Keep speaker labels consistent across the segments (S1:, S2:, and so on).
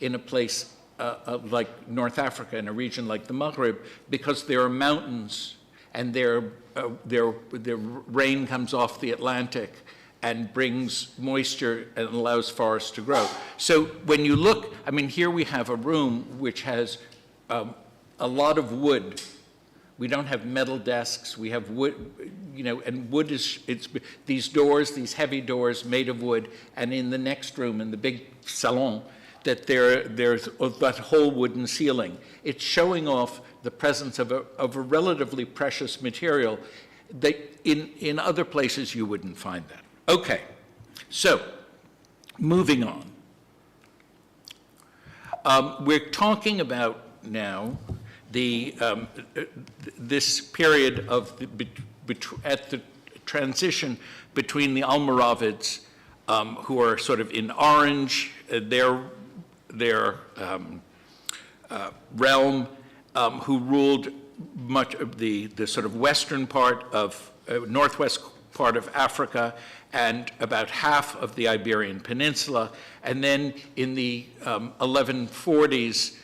S1: in a place like North Africa, in a region like the Maghreb, because there are mountains and their rain comes off the Atlantic and brings moisture and allows forests to grow. So when you look, I mean, here we have a room which has a lot of wood. We don't have metal desks, we have wood, you know, and wood is, it's these doors, these heavy doors made of wood, and in the next room, in the big salon, that there's that whole wooden ceiling. It's showing off the presence of a relatively precious material that in other places you wouldn't find that. Okay, so moving on. We're talking about now this period of at the transition between the Almoravids, who are sort of in orange, their realm, who ruled much of the sort of western part of northwest part of Africa and about half of the Iberian Peninsula, and then in the 1140s.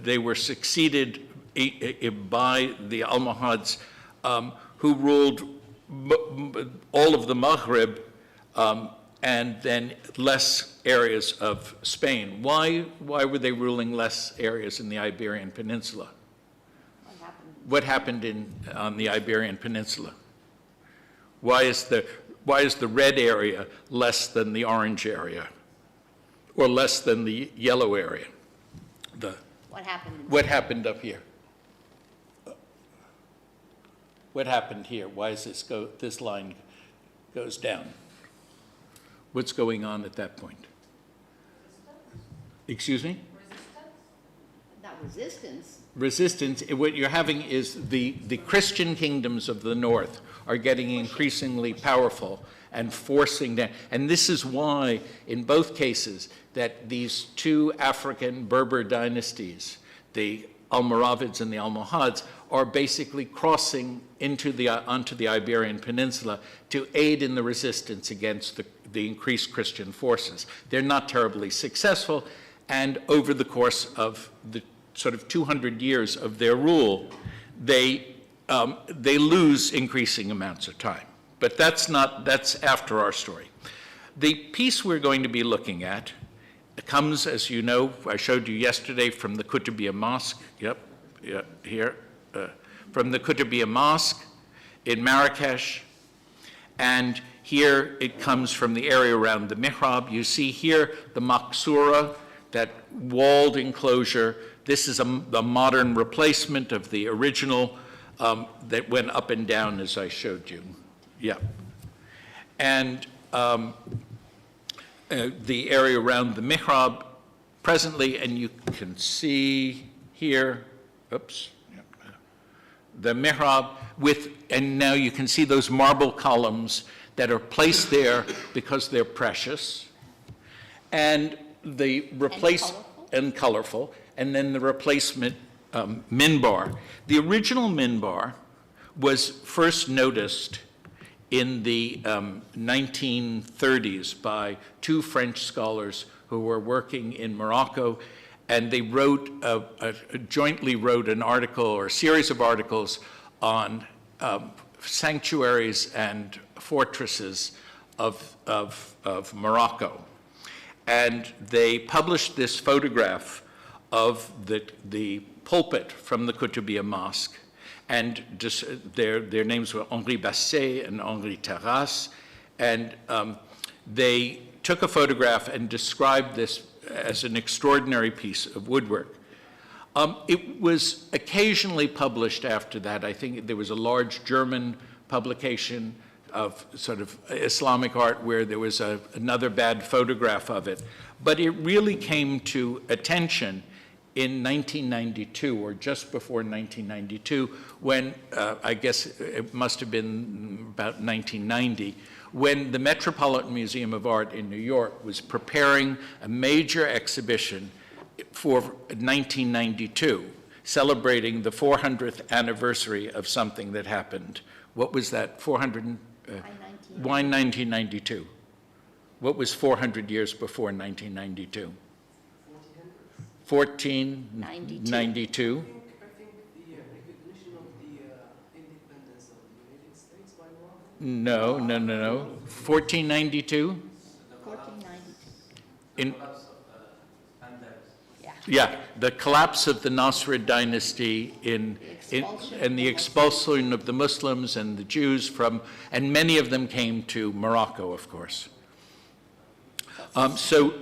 S1: They were succeeded by the Almohads, who ruled all of the Maghreb and then less areas of Spain. Why were they ruling less areas in the Iberian Peninsula? What happened on the Iberian Peninsula? Why is the red area less than the orange area? Or less than the yellow area?
S2: What happened?
S1: What happened up here? What happened here? Why is this line goes down? What's going on at that point?
S2: Resistance.
S1: Excuse me?
S2: Resistance? Not resistance.
S1: Resistance, what you're having is the Christian kingdoms of the north are getting increasingly powerful and forcing down. And this is why, in both cases, that these two African Berber dynasties, the Almoravids and the Almohads, are basically crossing onto the Iberian Peninsula to aid in the resistance against the increased Christian forces. They're not terribly successful, and over the course of the sort of 200 years of their rule, they lose increasing amounts of time. But that's after our story. The piece we're going to be looking at comes, as you know, I showed you yesterday, from the Kutubiyya Mosque. Here. From the Kutubiyya Mosque in Marrakesh. And here it comes from the area around the mihrab. You see here the Maqsura, that walled enclosure. This is the modern replacement of the original that went up and down, as I showed you. Yeah. And the area around the mihrab presently, and you can see here, oops, the mihrab and now you can see those marble columns that are placed there because they're precious, and the and colorful, and then the replacement minbar. The original minbar was first noticed in the 1930s by two French scholars who were working in Morocco, and they jointly wrote an article or a series of articles on sanctuaries and fortresses of Morocco. And they published this photograph of the pulpit from the Kutubiyya Mosque. And just, their names were Henri Basset and Henri Terrasse. And they took a photograph and described this as an extraordinary piece of woodwork. It was occasionally published after that. I think there was a large German publication of sort of Islamic art where there was another bad photograph of it. But it really came to attention in 1992, or just before 1992, when I guess it must have been about 1990, when the Metropolitan Museum of Art in New York was preparing a major exhibition for 1992, celebrating the 400th anniversary of something that happened. What was that? Why 1992? What was 400 years before 1992? 1492.
S3: I think the recognition of the independence of the United States by Morocco.
S1: No. 1492?
S2: 1492.
S1: In,
S2: Yeah.
S1: yeah, the collapse of the Nasrid dynasty and the expulsion of the Muslims and the Jews from, and many of them came to Morocco, of course. So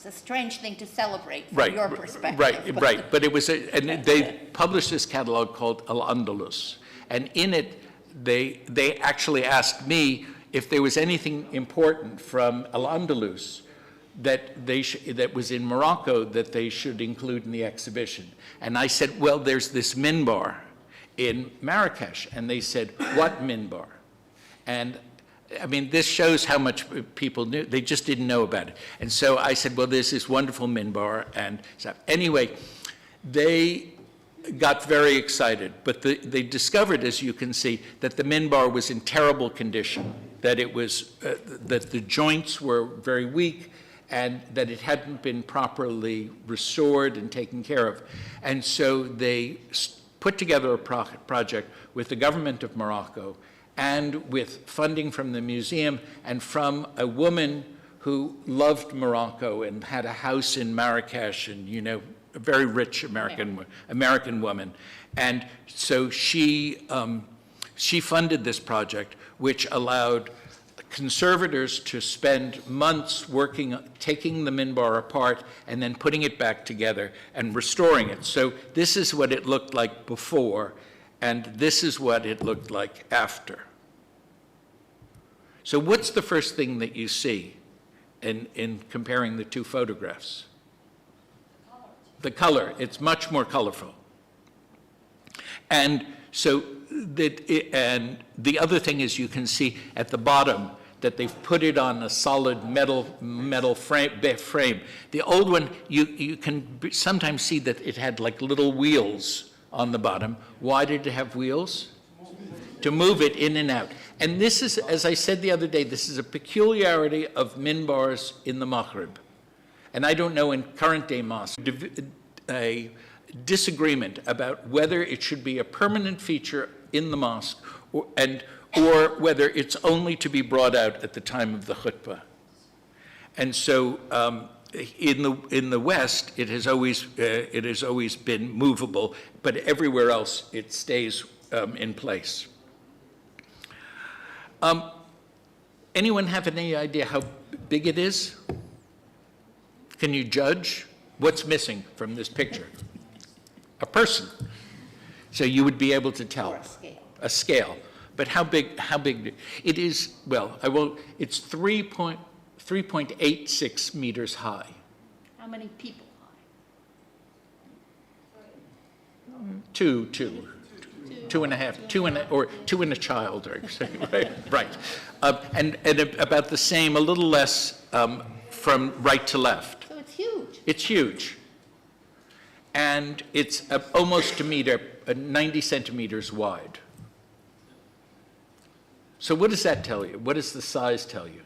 S2: It's a strange thing to celebrate from
S1: right,
S2: your perspective.
S1: right. But it was, and they published this catalog called Al-Andalus, and in it, they actually asked me if there was anything important from Al-Andalus that was in Morocco that they should include in the exhibition. And I said, well, there's this minbar in Marrakesh. And they said, what minbar? And I mean, this shows how much people knew. They just didn't know about it. And so I said, well, there's this wonderful minbar. And so anyway, they got very excited. But they discovered, as you can see, that the minbar was in terrible condition, that it was, that the joints were very weak, and that it hadn't been properly restored and taken care of. And so they put together a project with the government of Morocco and with funding from the museum and from a woman who loved Morocco and had a house in Marrakesh, and, you know, a very rich American woman. And so she funded this project, which allowed conservators to spend months working, taking the minbar apart and then putting it back together and restoring it. So this is what it looked like before, and this is what it looked like after. So what's the first thing that you see in comparing the two photographs? The color. It's much more colorful. And so and the other thing is, you can see at the bottom that they've put it on a solid metal frame. The old one, you can sometimes see that it had like little wheels on the bottom. Why did it have wheels? To move it in and out. And this is, as I said the other day, this is a peculiarity of minbars in the Maghreb. And I don't know in current day mosques, a disagreement about whether it should be a permanent feature in the mosque or whether it's only to be brought out at the time of the khutbah. And so in the West, it has always been movable, but everywhere else it stays in place. Anyone have any idea how big it is? Can you judge? What's missing from this picture? A person. So you would be able to tell.
S2: Or a scale.
S1: A scale. But how big it is? Well, it's 3.86 meters high.
S2: How many people high?
S1: Two and a half, or two and a child, right. And about the same, a little less from right to left.
S2: So it's huge.
S1: It's huge. And it's almost a meter, 90 centimeters wide. So what does that tell you? What does the size tell you?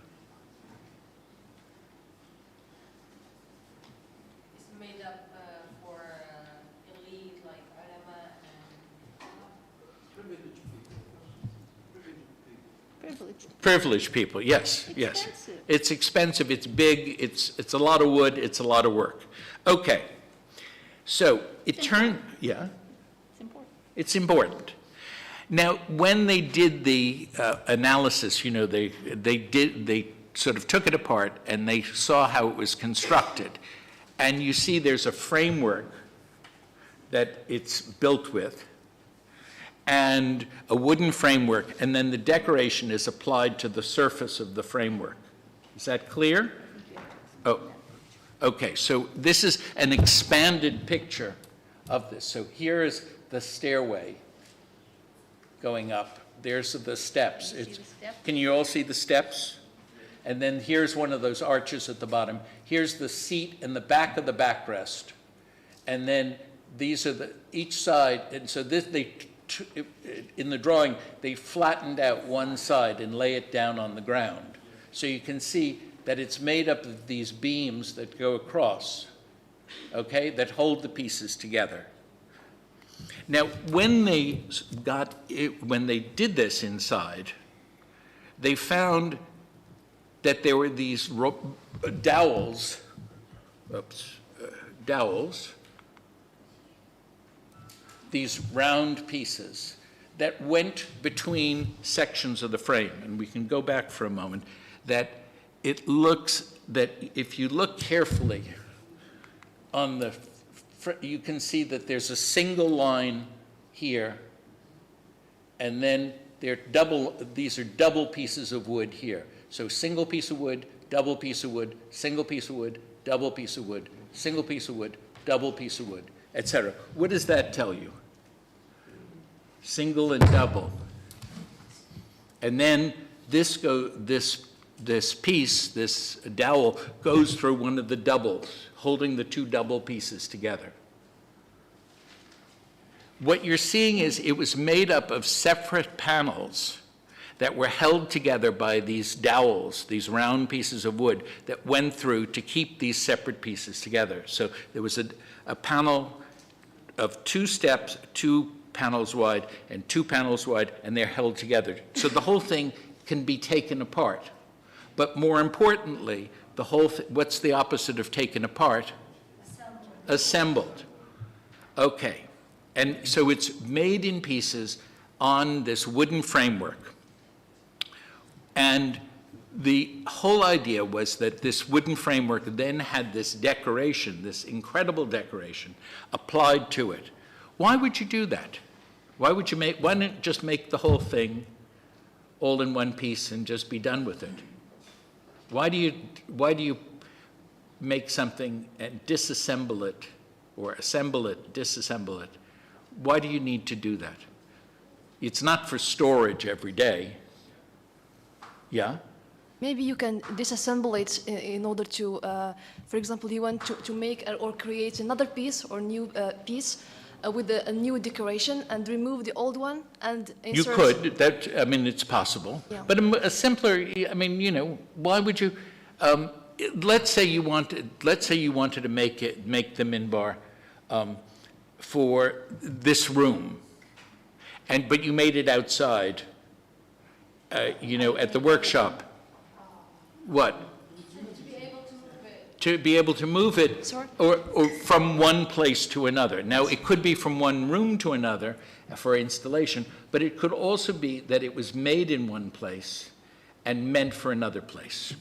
S4: It's made up for elite, like ulama and
S1: Privileged people, yes, yes.
S2: Expensive.
S1: It's expensive, it's big, it's a lot of wood, it's a lot of work. Okay, so it turned, yeah?
S2: It's important.
S1: It's important. Now, when they did the analysis, you know, they sort of took it apart and they saw how it was constructed. And you see there's a framework that it's built with, and a wooden framework, and then the decoration is applied to the surface of the framework. Is that clear? Oh, okay, so this is an expanded picture of this. So here is the stairway going up. There's the steps.
S2: Can you see the steps?
S1: Can you all see the steps? And then here's one of those arches at the bottom. Here's the seat and the back of the backrest. And then these are each side. And so this, in the drawing, they flattened out one side and lay it down on the ground. So you can see that it's made up of these beams that go across, okay, that hold the pieces together. Now, when they did this inside, they found that there were these dowels, these round pieces that went between sections of the frame. And we can go back for a moment, that it looks, that if you look carefully on the, you can see that there's a single line here, and then these are double pieces of wood here. So single piece of wood, double piece of wood, single piece of wood, double piece of wood, single piece of wood, double piece of wood, etc. What does that tell you? Single and double. And then this piece, this dowel, goes through one of the doubles, holding the two double pieces together. What you're seeing is it was made up of separate panels that were held together by these dowels, these round pieces of wood that went through to keep these separate pieces together. So there was a panel of 2 steps, 2 panels wide and 2 panels wide, and they're held together. So the whole thing can be taken apart. But more importantly, the whole what's the opposite of taken apart? Assembled. Okay. And so it's made in pieces on this wooden framework. And the whole idea was that this wooden framework then had this decoration, this incredible decoration, applied to it. Why would you do that? Why not just make the whole thing all in one piece and just be done with it? Why do you make something and disassemble it, or assemble it, disassemble it? Why do you need to do that? It's not for storage every day. Yeah?
S5: Maybe you can disassemble it in order to, for example, you want to make or create another piece or new piece with a new decoration and remove the old one and insert...
S1: You could. That, I mean, it's possible.
S5: Yeah.
S1: But a simpler, I mean, you know, why would you... let's say you wanted to make the minbar for this room, but you made it outside, you know, at the workshop. What? To be able to move it,
S5: Sorry?
S1: or from one place to another. Now, it could be from one room to another for installation, but it could also be that it was made in one place and meant for another place.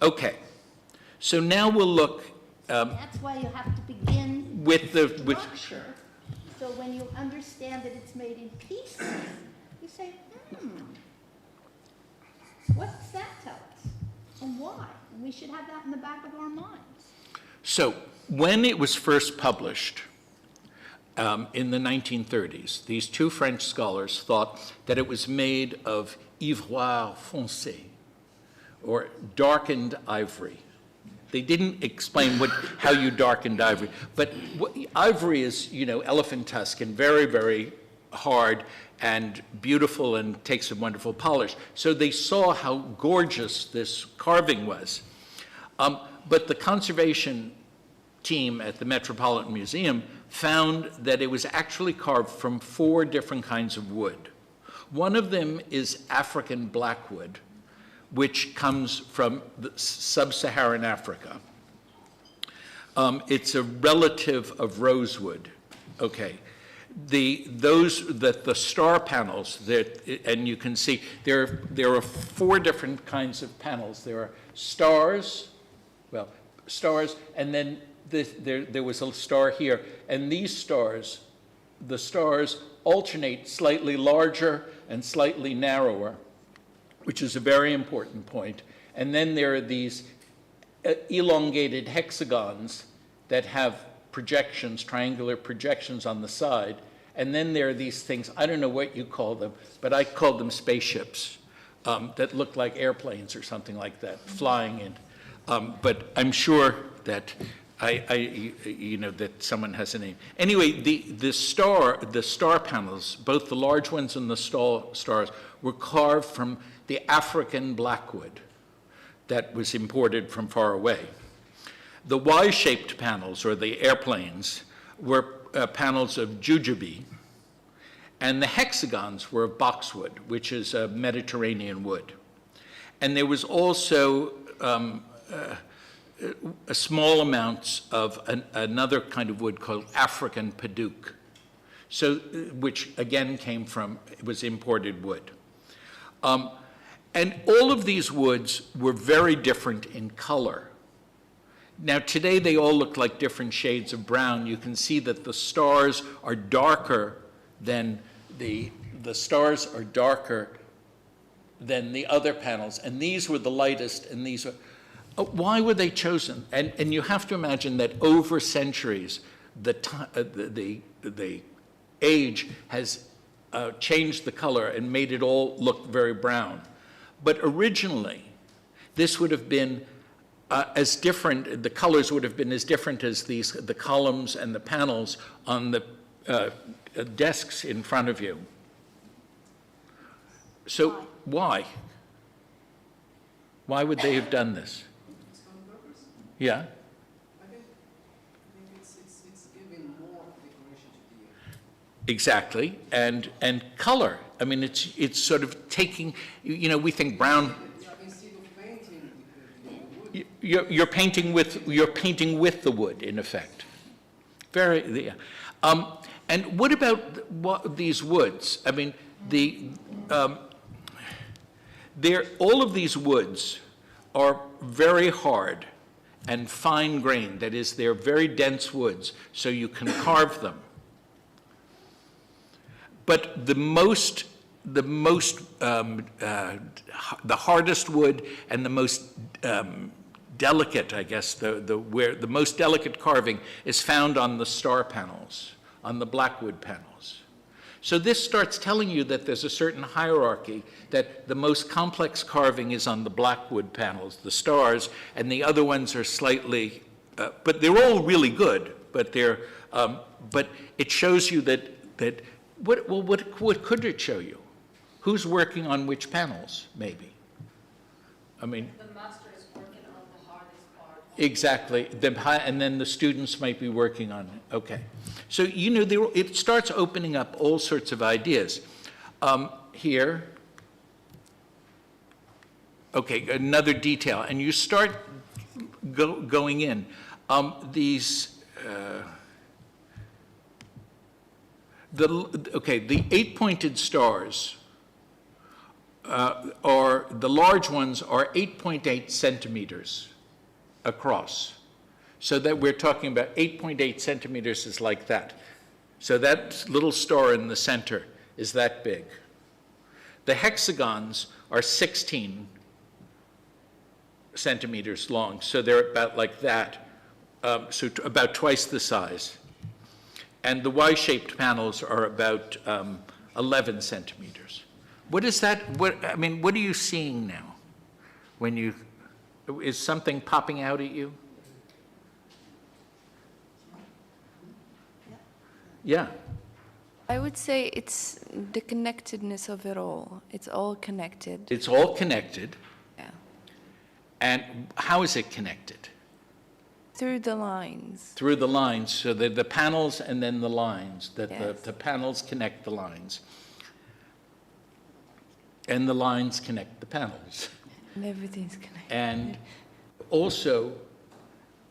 S1: Okay, so now we'll look
S2: That's why you have to begin
S1: with the...
S2: structure. So when you understand that it's made in pieces, you say, what does that tell us? And why? And we should have that in the back of our minds.
S1: So when it was first published in the 1930s, these 2 French scholars thought that it was made of ivoire foncé, or darkened ivory. They didn't explain how you darkened ivory, but ivory is, you know, elephant tusk and very, very hard and beautiful and takes a wonderful polish. So they saw how gorgeous this carving was. But the conservation team at the Metropolitan Museum found that it was actually carved from 4 different kinds of wood. One of them is African blackwood, which comes from sub-Saharan Africa. It's a relative of rosewood. Okay. The star panels and you can see there are 4 different kinds of panels. There are stars, and then there was a star here, and these stars, the stars alternate slightly larger and slightly narrower, which is a very important point. And then there are these elongated hexagons that have projections, triangular projections on the side. And then there are these things, I don't know what you call them, but I call them spaceships that look like airplanes or something like that, flying in. But I'm sure that you know, that someone has a name. Anyway, the star panels, both the large ones and the stars, were carved from the African blackwood that was imported from far away. The Y-shaped panels, or the airplanes, were panels of jujube, and the hexagons were of boxwood, which is a Mediterranean wood. And there was also small amounts of another kind of wood called African paduk, so which again was imported wood. And all of these woods were very different in color. Now today they all look like different shades of brown. You can see that the stars are darker than the other panels, and these were the lightest, and these were. Why were they chosen? And you have to imagine that over centuries, the age has changed the color and made it all look very brown. But originally, this would have been as different, the colors would have been as different as the columns and the panels on the desks in front of you. So why? Why would they have done this? Yeah.
S3: I think it's giving more decoration to the
S1: Exactly, and color. I mean, it's sort of taking. You know, we think brown.
S3: instead of painting the wood.
S1: You're painting with the wood, in effect. Very. Yeah. And what about these woods? I mean, all of these woods are very hard and fine grained. That is, they're very dense woods, so you can carve them. But the hardest wood and the most delicate, I guess, the most delicate carving is found on the star panels, on the blackwood panels. So this starts telling you that there's a certain hierarchy, that the most complex carving is on the blackwood panels, the stars, and the other ones are slightly, but they're all really good, but but it shows you that what could it show you? Who's working on which panels, maybe? I mean.
S4: The master is working on the hardest part.
S1: Exactly, and then the students might be working on it. Okay. So, you know, it starts opening up all sorts of ideas. Here, okay, another detail, and you start going in. The eight-pointed stars the large ones are 8.8 centimeters across. So that we're talking about 8.8 centimeters is like that. So that little star in the center is that big. The hexagons are 16 centimeters long, so they're about like that, so about twice the size. And the Y-shaped panels are about 11 centimeters. What is that? What are you seeing now? Is something popping out at you? Yeah.
S6: I would say it's the connectedness of it all. It's all connected.
S1: It's all connected.
S6: Yeah.
S1: And how is it connected?
S6: Through the lines.
S1: Through the lines, so the panels and then the lines, that
S6: Yes.
S1: the panels connect the lines. And the lines connect the panels.
S6: And everything's connected.
S1: And also,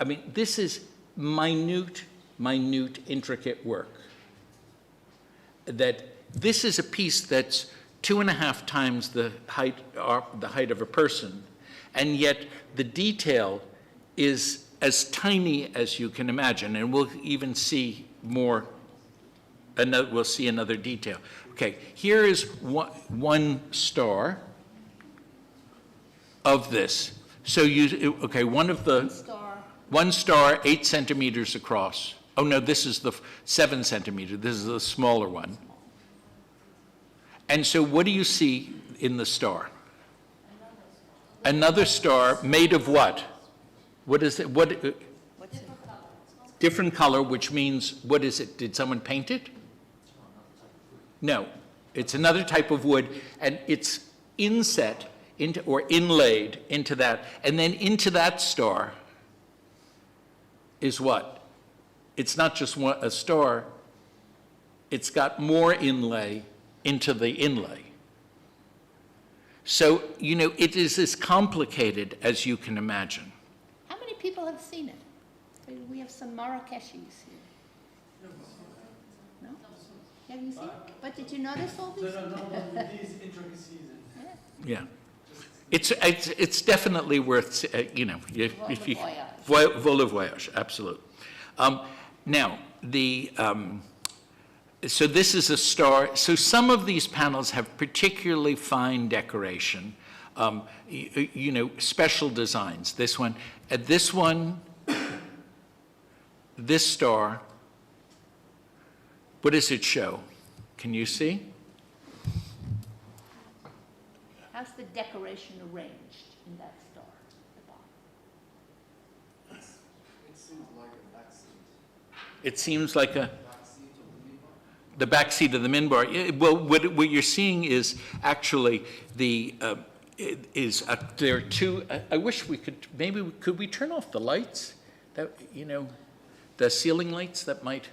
S1: I mean, this is minute, intricate work. That this is a piece that's 2.5 times the height of a person, and yet the detail is as tiny as you can imagine, and we'll even see more. We'll see another detail. Okay, here is one star of this. So one star, 8 centimeters across. Oh no, this is the 7 centimeter. This is the smaller one. And so what do you see in the star? Another star made of what? What is it? different color, which means, what is it? Did someone paint it? No, it's another type of wood, and it's inset into, or inlaid into that, and then into that star is what? It's not just a star, it's got more inlay into the inlay. So, you know, it is as complicated as you can imagine.
S2: How many people have seen it? We have some Marrakeshis here. No? Have you seen it? But did you notice all these?
S3: These intricacies.
S1: Yeah. It's definitely worth, you know, if you...
S2: Vol de
S1: Vol de voyage, absolutely. Now, so this is a star. So some of these panels have particularly fine decoration, you know, special designs. This one, this star, what does it show? Can you see?
S2: How's the decoration arranged in that star at the bottom?
S3: It seems like a backseat.
S1: It seems like a...
S3: Backseat of the minbar.
S1: The back seat of the minbar. Yeah, well, what you're seeing is actually there are two. I wish we could. Maybe could we turn off the lights? That, you know, the ceiling lights that might.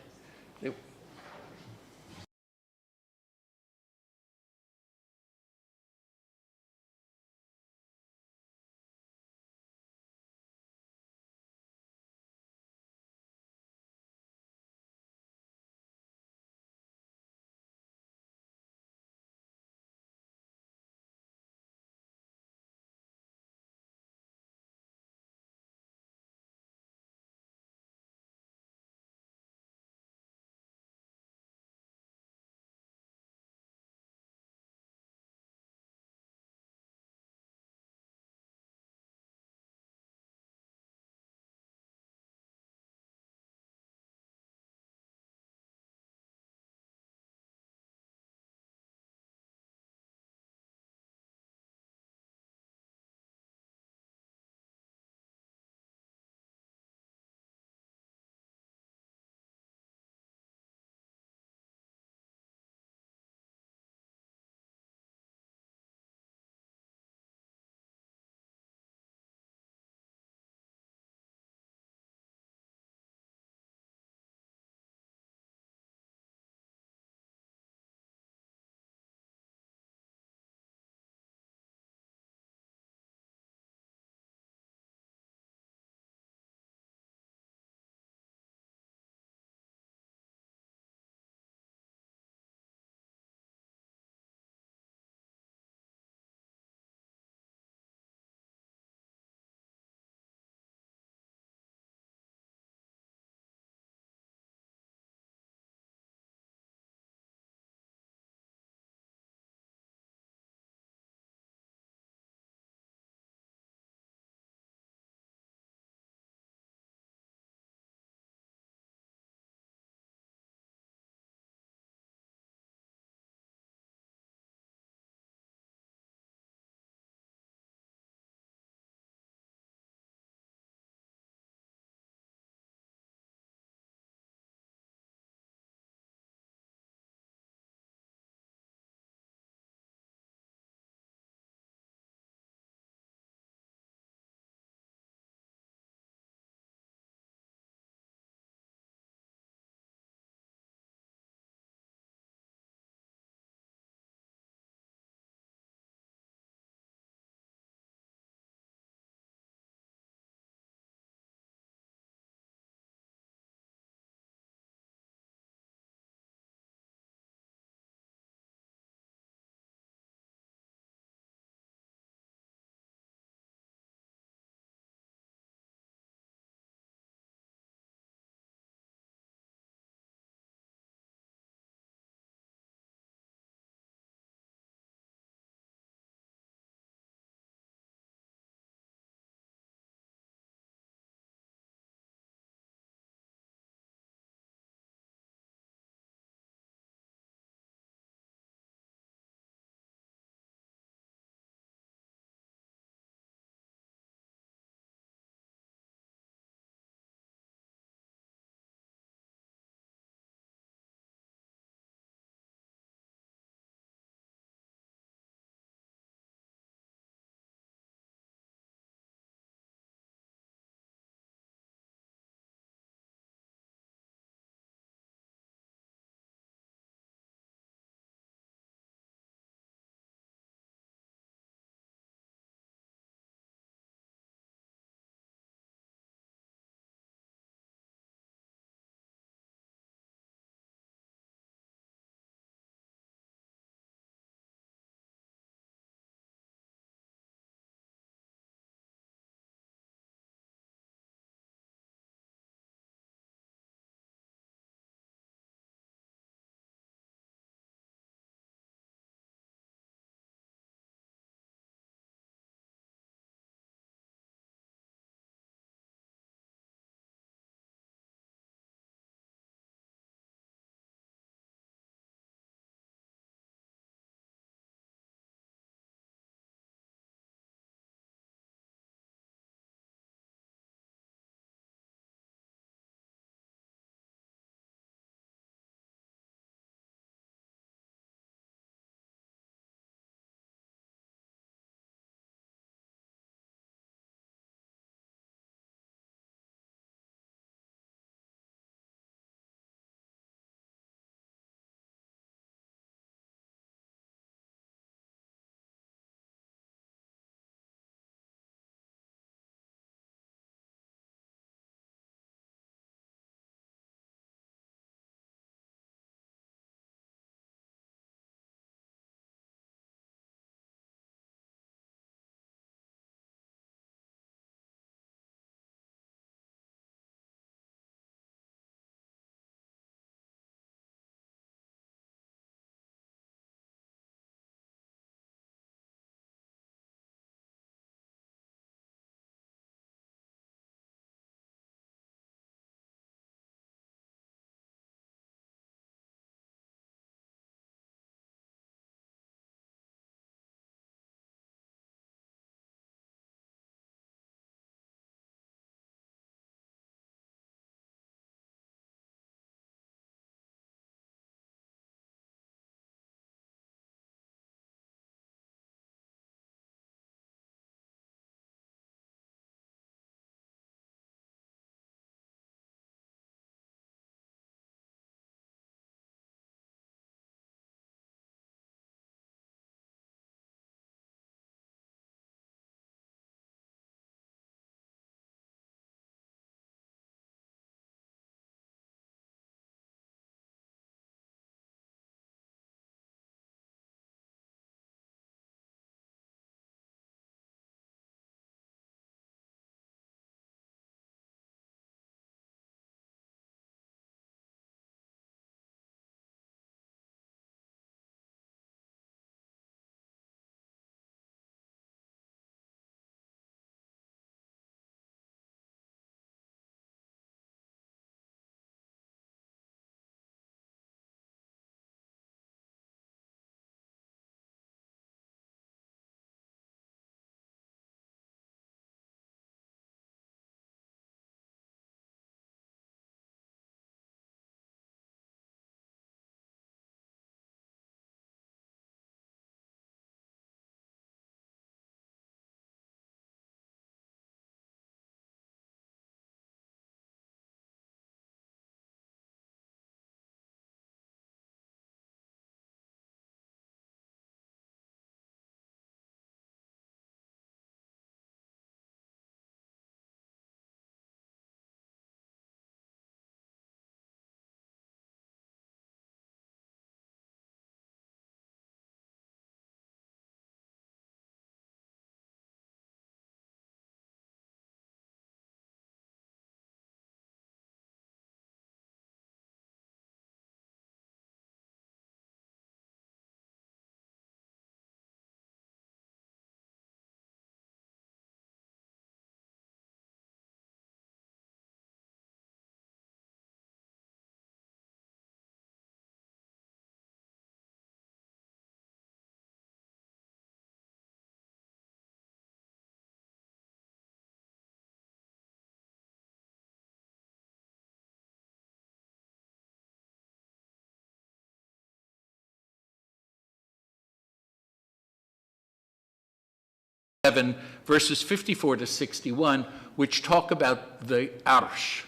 S1: 7, verses 54 to 61, which talk about the Arsh,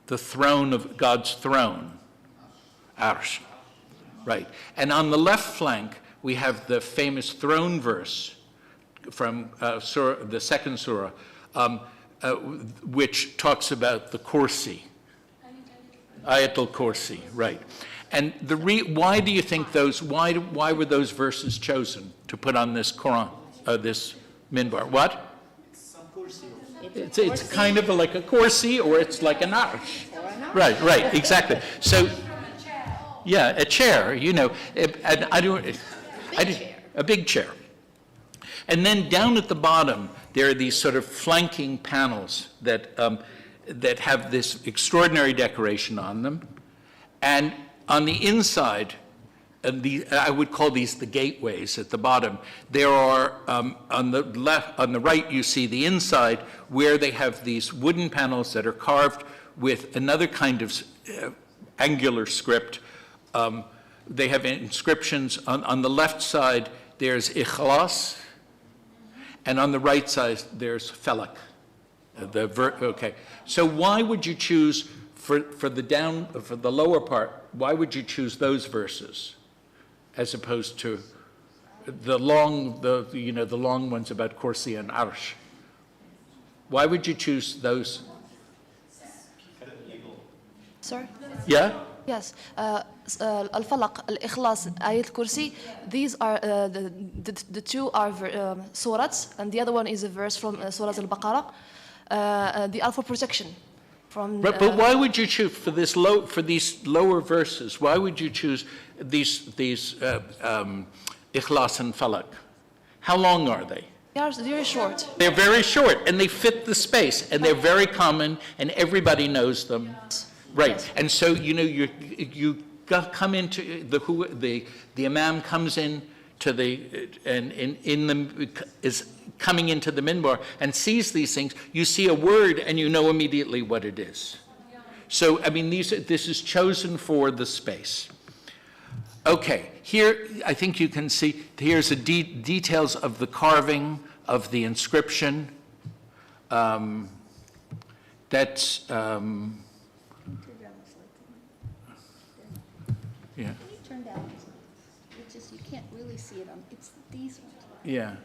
S1: the throne of God's throne. Arsh, right. And on the left flank, we have the famous throne verse from the second surah, which talks about the Kursi. Ayatul Kursi, right. And why do you think why were those verses chosen to put on this Quran, this minbar? What? It's kind of like a kursi, or it's like an arsh. Right, exactly. So, yeah, a chair, you know, and a big chair. And then down at the bottom, there are these sort of flanking panels that have this extraordinary decoration on them. And on the inside, I would call these the gateways at the bottom. There are, on the right, you see the inside, where they have these wooden panels that are carved with another kind of angular script. They have inscriptions. On the left side, there's Ikhlas, and on the right side, there's Falak. Okay. So why would you choose for the lower part? Why would you choose those verses, as opposed to the long ones about Kursi and Arsh? Why would you choose those?
S5: Sorry?
S1: Yeah?
S5: Yes. Al-Falaq, Al-Ikhlas, Ayat Kursi, these are, the two are surahs, and the other one is a verse from Surah Al-Baqarah. They are for protection.
S1: But why would you choose for these lower verses? Why would you choose these Ikhlas and Falak? How long are they?
S5: They are very short.
S1: They're very short, and they fit the space, and they're very common, and everybody knows them. Right, yes. And so you come into the imam comes in to is coming into the minbar and sees these things. You see a word and you know immediately what it is. So I mean, this is chosen for the space. Okay, here I think you can see here's the details of the carving of the inscription. That's. Yeah.
S2: Turned out, it's just, you can't really see it on, it's these ones.
S1: Yeah.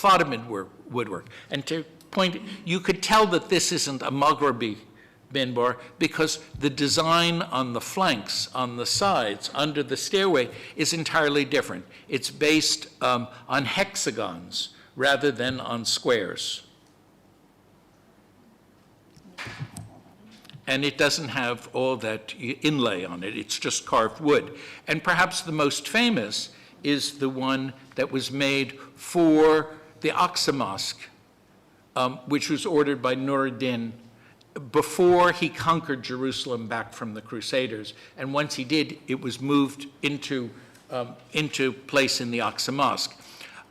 S1: Ottoman woodwork. And to point, you could tell that this isn't a Maghrebi minbar because the design on the flanks, on the sides, under the stairway is entirely different. It's based on hexagons rather than on squares. And it doesn't have all that inlay on it. It's just carved wood. And perhaps the most famous is the one that was made for the Aqsa Mosque, which was ordered by Nuruddin before he conquered Jerusalem back from the Crusaders. And once he did, it was moved into place in the Aqsa Mosque.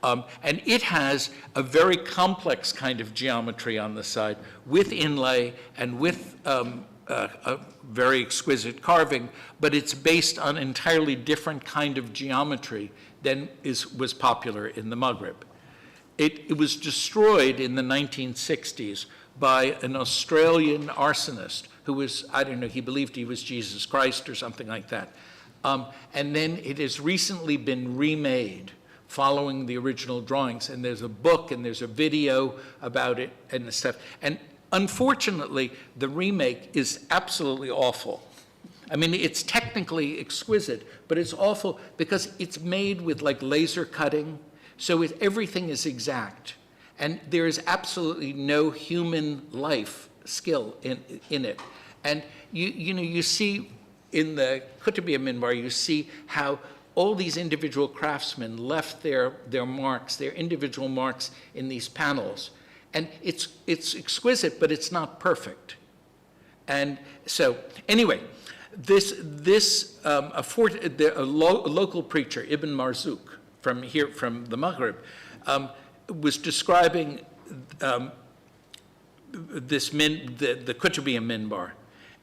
S1: And it has a very complex kind of geometry on the side with inlay and with a very exquisite carving, but it's based on an entirely different kind of geometry than was popular in the Maghreb. It was destroyed in the 1960s by an Australian arsonist who was, I don't know, he believed he was Jesus Christ or something like that. And then it has recently been remade following the original drawings, and there's a book and there's a video about it and the stuff. And unfortunately, the remake is absolutely awful. I mean, it's technically exquisite, but it's awful because it's made with like laser cutting, so everything is exact. And there is absolutely no human life skill in it. And you see in the Qutbiyya minbar, you see how all these individual craftsmen left their marks, their individual marks in these panels. And it's exquisite, but it's not perfect. And so, anyway, a local preacher, Ibn Marzouk, from the Maghreb, was describing the Qutbiyya minbar,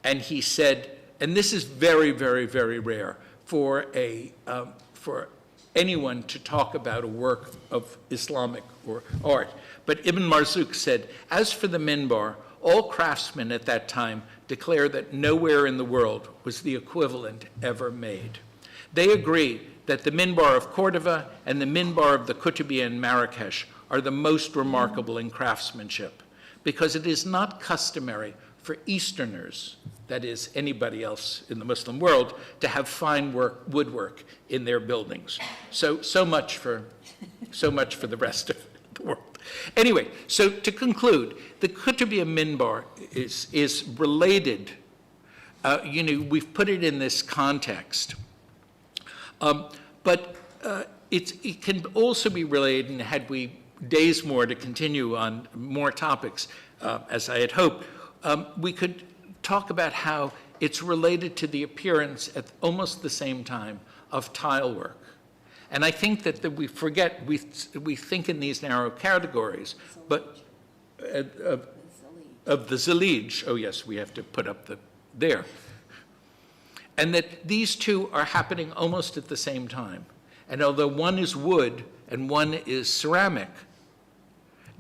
S1: and he said, and this is very, very, very rare for anyone to talk about a work of Islamic or art. But Ibn Marzouk said, as for the minbar, all craftsmen at that time declare that nowhere in the world was the equivalent ever made. They agree that the minbar of Cordova and the minbar of the Qutbiyya in Marrakesh are the most remarkable in craftsmanship, because it is not customary for Easterners, that is, anybody else in the Muslim world, to have fine woodwork in their buildings. So much for the rest of the world. Anyway, so to conclude, the Qutbiyya minbar is related. We've put it in this context, but it can also be related, and had we days more to continue on more topics, as I had hoped, we could talk about how it's related to the appearance at almost the same time of tile work. And I think that we forget, we think in these narrow categories, but of the zalij, oh yes, we have to put up there. And that these two are happening almost at the same time. And although one is wood and one is ceramic,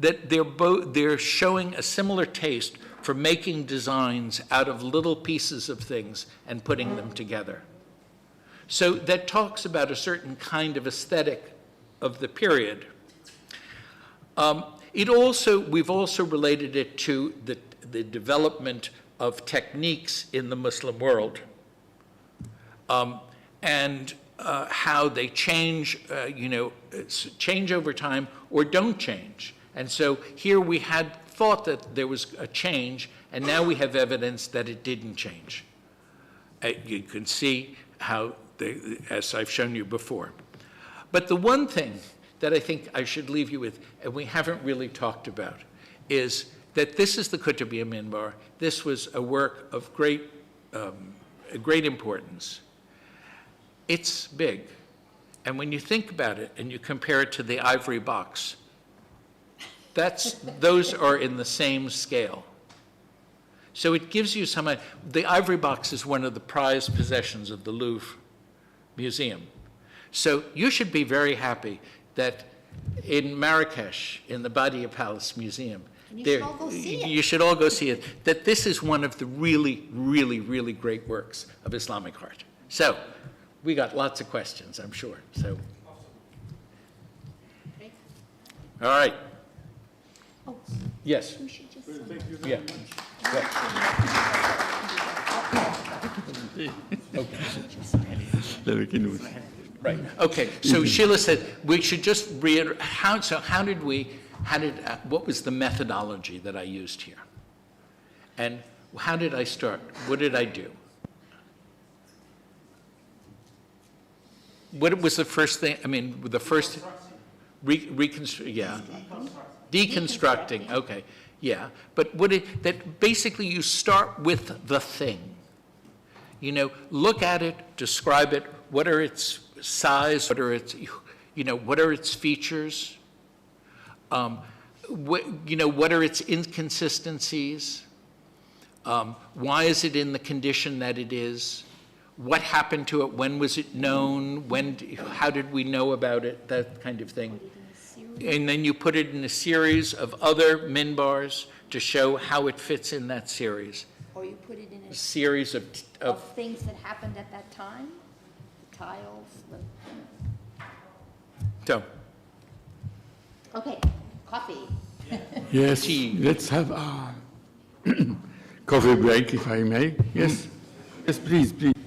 S1: that they're showing a similar taste for making designs out of little pieces of things and putting them together. So that talks about a certain kind of aesthetic of the period. We've also related it to the development of techniques in the Muslim world, and how they change, change over time or don't change. And so here we had thought that there was a change, and now we have evidence that it didn't change. You can see how, as I've shown you before. But the one thing that I think I should leave you with, and we haven't really talked about, is that this is the Qutbiyya minbar. This was a work of great importance. It's big. And when you think about it and you compare it to the ivory box, those are in the same scale. So it gives you some, the ivory box is one of the prized possessions of the Louvre Museum. So you should be very happy that in Marrakesh, in the Badia Palace Museum,
S2: you should all go see it.
S1: You should all go see it, that this is one of the really, really, really great works of Islamic art. So we got lots of questions, I'm sure. So All right.
S2: Oh,
S1: Yes.
S2: we should just.
S1: Yeah. Right. Okay. So Sheila said we should just reiterate. What was the methodology that I used here? And how did I start? What did I do? What was the first thing? I mean, the first reconstruct. Yeah. Deconstructing. Okay. Yeah. But that basically you start with the thing. You know, look at it, describe it. What are its size? What are its, what are its features? What are its inconsistencies? Why is it in the condition that it is? What happened to it? When was it known? How did we know about it? That kind of thing. And then you put it in a series of other minbars to show how it fits in that series.
S2: Or you put it in a
S1: Series of
S2: things that happened at that time, the tiles,
S1: so.
S2: okay, coffee.
S7: Yes,
S1: Tea.
S7: let's have a coffee break, if I may. Yes, yes, please, please.